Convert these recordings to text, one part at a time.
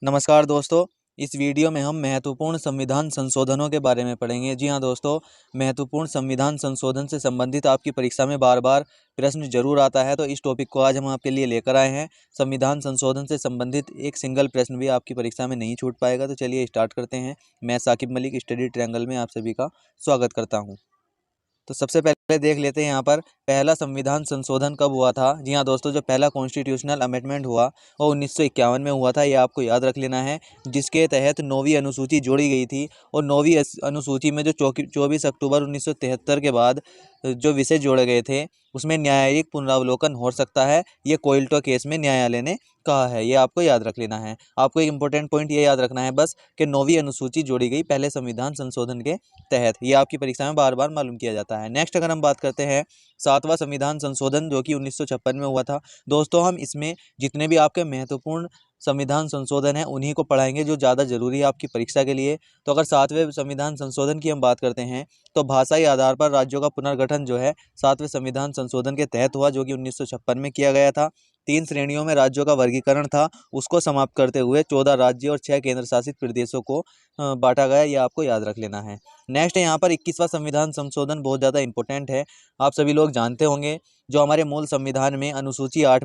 नमस्कार दोस्तों। इस वीडियो में हम महत्वपूर्ण संविधान संशोधनों के बारे में पढ़ेंगे। जी हाँ दोस्तों, महत्वपूर्ण संविधान संशोधन से संबंधित आपकी परीक्षा में बार बार प्रश्न जरूर आता है, तो इस टॉपिक को आज हम आपके लिए लेकर आए हैं। संविधान संशोधन से संबंधित एक सिंगल प्रश्न भी आपकी परीक्षा में नहीं छूट पाएगा। तो चलिए स्टार्ट करते हैं। मैं साकिब मलिक स्टडी ट्रायंगल में आप सभी का स्वागत करता हूँ। तो सबसे पहले देख लेते हैं यहाँ पर पहला संविधान संशोधन कब हुआ था। जी हाँ दोस्तों, जो पहला कॉन्स्टिट्यूशनल अमेंडमेंट हुआ वो 1951 में हुआ था। ये आपको याद रख लेना है, जिसके तहत 9वीं अनुसूची जोड़ी गई थी। और 9वीं अनुसूची में जो 24 अक्टूबर 1973 के बाद जो विषय जोड़े गए थे उसमें न्यायिक पुनरावलोकन हो सकता है, ये कोइल्टो केस में न्यायालय ने कहा है। ये आपको याद रख लेना है। आपको एक इंपॉर्टेंट पॉइंट ये याद रखना है बस कि 9वीं अनुसूची जोड़ी गई पहले संविधान संशोधन के तहत। ये आपकी परीक्षा में बार बार मालूम किया जाता है। नेक्स्ट अगर हम बात करते हैं 7वां संविधान संशोधन जो कि 1956 में हुआ था। दोस्तों, हम इसमें जितने भी आपके महत्वपूर्ण संविधान संशोधन है उन्हीं को पढ़ाएंगे जो ज़्यादा जरूरी है आपकी परीक्षा के लिए। तो अगर 7वें संविधान संशोधन की हम बात करते हैं तो भाषाई आधार पर राज्यों का पुनर्गठन जो है 7वें संविधान संशोधन के तहत हुआ, जो कि 1956 में किया गया था। 3 श्रेणियों में राज्यों का वर्गीकरण था, उसको समाप्त करते हुए 14 राज्य और 6 केंद्र शासित प्रदेशों को बांटा गया। ये आपको याद रख लेना है। नेक्स्ट है यहाँ पर 21वां संविधान संशोधन, बहुत ज़्यादा इंपॉर्टेंट है। आप सभी लोग जानते होंगे जो हमारे मूल संविधान में अनुसूची 8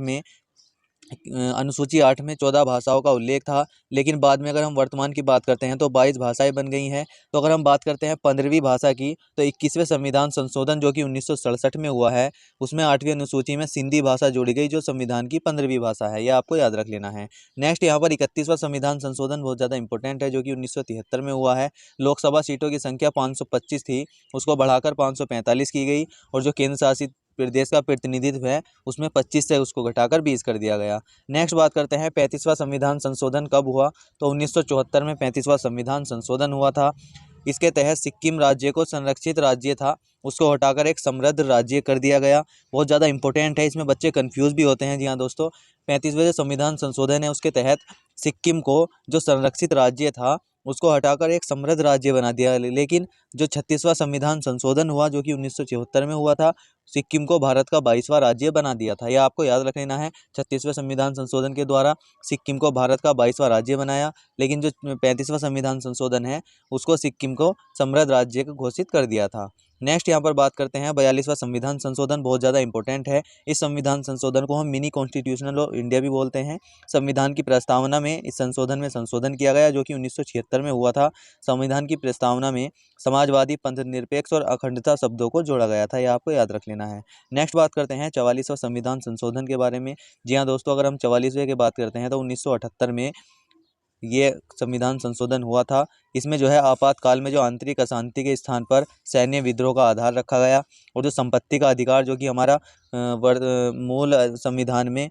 में 14 भाषाओं का उल्लेख था, लेकिन बाद में अगर हम वर्तमान की बात करते हैं तो 22 भाषाएं बन गई हैं। तो अगर हम बात करते हैं 15वीं भाषा की तो 21वें संविधान संशोधन जो कि 1967 में हुआ है, उसमें 8वीं अनुसूची में सिंधी भाषा जोड़ी गई जो संविधान की 15वीं भाषा है। यह आपको याद रख लेना है। नेक्स्ट यहाँ पर 31वां संविधान संशोधन बहुत ज़्यादा इंपॉर्टेंट है, जो कि 1973 में हुआ है। लोकसभा सीटों की संख्या 525 थी, उसको बढ़ाकर 545 की गई। और जो केंद्र शासित प्रदेश का प्रतिनिधित्व है उसमें 25 से उसको घटाकर 20 कर दिया गया। नेक्स्ट बात करते हैं 35वां संविधान संशोधन कब हुआ। तो 1974 में 35वां संविधान संशोधन हुआ था। इसके तहत सिक्किम राज्य को संरक्षित राज्य था, उसको हटाकर एक समृद्ध राज्य कर दिया गया। बहुत ज़्यादा इंपॉर्टेंट है, इसमें बच्चे कंफ्यूज भी होते हैं। जी हाँ दोस्तों, 35वें जो संविधान संशोधन है उसके तहत सिक्किम को जो संरक्षित राज्य था उसको हटाकर एक समृद्ध राज्य बना दिया। लेकिन जो 36वां संविधान संशोधन हुआ जो कि 1974 में हुआ था, सिक्किम को भारत का 22वां राज्य बना दिया था। यह आपको याद रख लेना है। 36वें संविधान संशोधन के द्वारा सिक्किम को भारत का 22वां राज्य बनाया, लेकिन जो 35वां संविधान संशोधन है उसको सिक्किम को समृद्ध राज्य घोषित कर दिया था। नेक्स्ट यहाँ पर बात करते हैं 42वां संविधान संशोधन, बहुत ज़्यादा इंपॉर्टेंट है। इस संविधान संशोधन को हम मिनी कॉन्स्टिट्यूशनल ऑफ इंडिया भी बोलते हैं। संविधान की प्रस्तावना में इस संशोधन में संशोधन किया गया जो कि 1976 में हुआ था। संविधान की प्रस्तावना में समाजवादी, पंथनिरपेक्ष और अखंडता शब्दों को जोड़ा गया था। यह आपको याद रख लेना है। नेक्स्ट बात करते हैं 44वां संविधान संशोधन के बारे में। जी हाँ दोस्तों, अगर हम 44वें की बात करते हैं तो 1978 में ये संविधान संशोधन हुआ था। इसमें जो है आपातकाल में जो आंतरिक अशांति के स्थान पर सैन्य विद्रोह का आधार रखा गया। और जो संपत्ति का अधिकार जो कि हमारा मूल संविधान में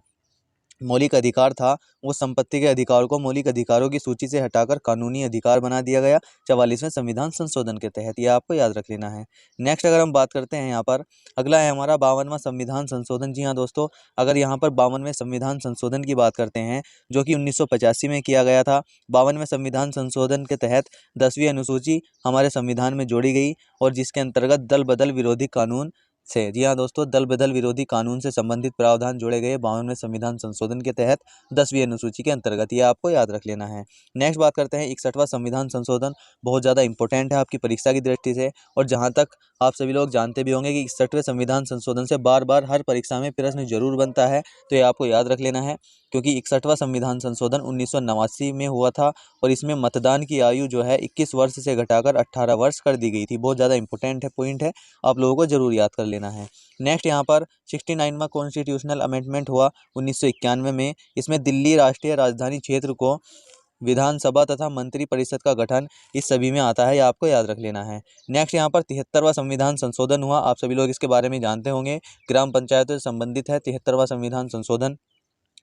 मौलिक अधिकार था, वो संपत्ति के अधिकार को मौलिक अधिकारों की सूची से हटाकर कानूनी अधिकार बना दिया गया 44वें संविधान संशोधन के तहत। यह आपको याद रख लेना है। नेक्स्ट अगर हम बात करते हैं यहाँ पर अगला है हमारा 52वां संविधान संशोधन। जी हाँ दोस्तों, अगर यहाँ पर 52वें संविधान संशोधन की बात करते हैं जो कि 1985 में किया गया था। 52वें संविधान संशोधन के तहत 10वीं अनुसूची हमारे संविधान में जोड़ी गई और जिसके अंतर्गत दल बदल विरोधी कानून से, जी हाँ दोस्तों, दल बदल विरोधी कानून से संबंधित प्रावधान जोड़े गए 52वें संविधान संशोधन के तहत 10वीं अनुसूची के अंतर्गत। ये आपको याद रख लेना है। नेक्स्ट बात करते हैं 61वां संविधान संशोधन, बहुत ज़्यादा इंपॉर्टेंट है आपकी परीक्षा की दृष्टि से। और जहाँ तक आप सभी लोग जानते भी होंगे कि 61वें संविधान संशोधन से बार बार हर परीक्षा में प्रश्न जरूर बनता है, तो ये आपको याद रख लेना है। क्योंकि 61वां संविधान संशोधन 1989 में हुआ था और इसमें मतदान की आयु जो है 21 वर्ष से घटाकर 18 वर्ष कर दी गई थी। बहुत ज़्यादा इंपॉर्टेंट है, पॉइंट है, आप लोगों को जरूर याद कर लेना है। नेक्स्ट यहाँ पर 69वां कॉन्स्टिट्यूशनल अमेंडमेंट हुआ 1991 में। इसमें दिल्ली राष्ट्रीय राजधानी क्षेत्र को विधानसभा तथा मंत्री परिषद का गठन इस सभी में आता है। ये आपको याद रख लेना है। नेक्स्ट यहाँ पर 73वां संविधान संशोधन हुआ। आप सभी लोग इसके बारे में जानते होंगे, ग्राम पंचायतों से संबंधित है 73वां संविधान संशोधन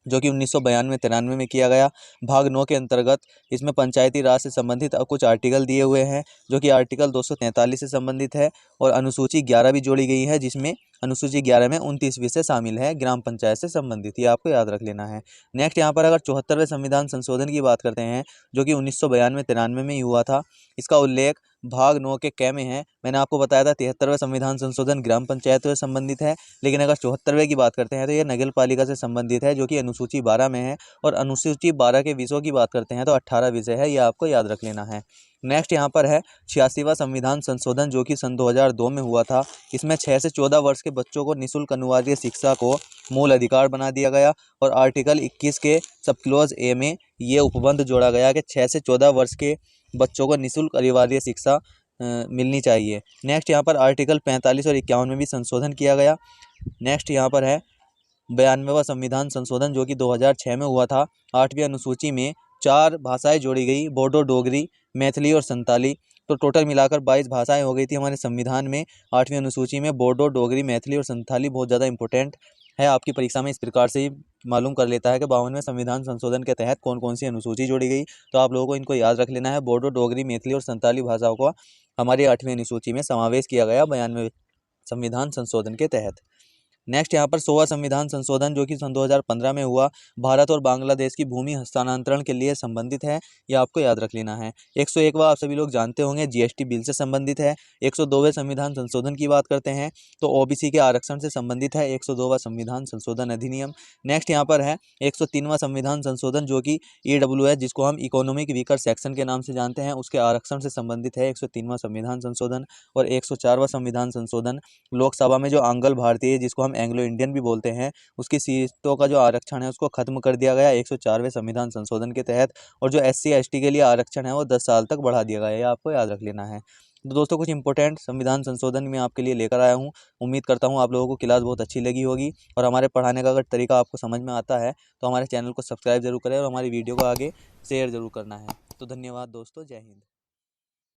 जो कि 1992-93 में किया गया। भाग 9 के अंतर्गत इसमें पंचायती राज से संबंधित कुछ आर्टिकल दिए हुए हैं जो कि आर्टिकल 243 से संबंधित है। और अनुसूची 11 भी जोड़ी गई है जिसमें अनुसूची 11 में 29 विषय शामिल है ग्राम पंचायत से संबंधित, ये आपको याद रख लेना है। नेक्स्ट यहाँ पर अगर 74वें संविधान संशोधन की बात करते हैं जो कि 1992-93 में ही हुआ था, इसका उल्लेख भाग 9 के क में है। मैंने आपको बताया था 73वें संविधान संशोधन ग्राम पंचायतों से संबंधित है, लेकिन अगर 74वें की बात करते हैं तो ये नगर पालिका से संबंधित है जो कि अनुसूची 12 में है। और अनुसूची 12 के विषयों की बात करते हैं तो 18 विषय है, ये आपको याद रख लेना है। नेक्स्ट यहाँ पर है 86वां संविधान संशोधन जो कि सन 2002 में हुआ था। इसमें 6 से 14 वर्ष के बच्चों को निःशुल्क अनिवार्य शिक्षा को मूल अधिकार बना दिया गया और आर्टिकल 21 के सब क्लॉज ए में ये उपबंध जोड़ा गया कि 6 से 14 वर्ष के बच्चों को निःशुल्क अनिवार्य शिक्षा मिलनी चाहिए। नेक्स्ट यहाँ पर आर्टिकल 45 और 51 में भी संशोधन किया गया। नेक्स्ट यहाँ पर है 92वां संविधान संशोधन जो कि 2006 में हुआ था। 8वीं अनुसूची में 4 भाषाएं जोड़ी गई, बोडो, डोगरी, मैथिली और संताली। तो टोटल मिलाकर 22 भाषाएं हो गई थी हमारे संविधान में। 8वीं अनुसूची में बोडो, डोगरी, मैथिली और संताली बहुत ज़्यादा इंपॉर्टेंट है। आपकी परीक्षा में इस प्रकार से ही मालूम कर लेता है कि 52वें संविधान संशोधन के तहत कौन कौन सी अनुसूची जोड़ी गई। तो आप लोगों को इनको याद रख लेना है। बोडो, डोगरी, मैथिली और संताली भाषाओं को हमारी 8वीं अनुसूची में समावेश किया गया 92वें संविधान संशोधन के तहत। नेक्स्ट यहाँ पर 100वां संविधान संशोधन जो कि सन 2015 में हुआ, भारत और बांग्लादेश की भूमि हस्तांतरण के लिए संबंधित है, यह आपको याद रख लेना है। 101वां आप सभी लोग जानते होंगे जीएसटी बिल से संबंधित है। 102वें संविधान संशोधन की बात करते हैं तो ओबीसी के आरक्षण से संबंधित है 102वां संविधान संशोधन अधिनियम। नेक्स्ट यहाँ पर है 103वां संविधान संशोधन जो कि ईडब्ल्यूएस जिसको हम इकोनॉमिक वीकर सेक्शन के नाम से जानते हैं उसके आरक्षण से संबंधित है 103वां संविधान संशोधन। और 104वां संविधान संशोधन लोकसभा में जो आंग्ल भारतीय जिसको हम एंग्लो इंडियन भी बोलते हैं उसकी सीटों का जो आरक्षण है उसको खत्म कर दिया गया 104वें संविधान संशोधन के तहत। और जो एससी एसटी के लिए आरक्षण है वो 10 साल तक बढ़ा दिया गया है, आपको याद रख लेना है। तो दोस्तों कुछ इंपॉर्टेंट संविधान संशोधन मैं आपके लिए लेकर आया हूँ। उम्मीद करता हूँ आप लोगों को क्लास बहुत अच्छी लगी होगी और हमारे पढ़ाने का अगर तरीका आपको समझ में आता है तो हमारे चैनल को सब्सक्राइब जरूर करें और हमारी वीडियो को आगे शेयर जरूर करना है। तो धन्यवाद दोस्तों, जय हिंद।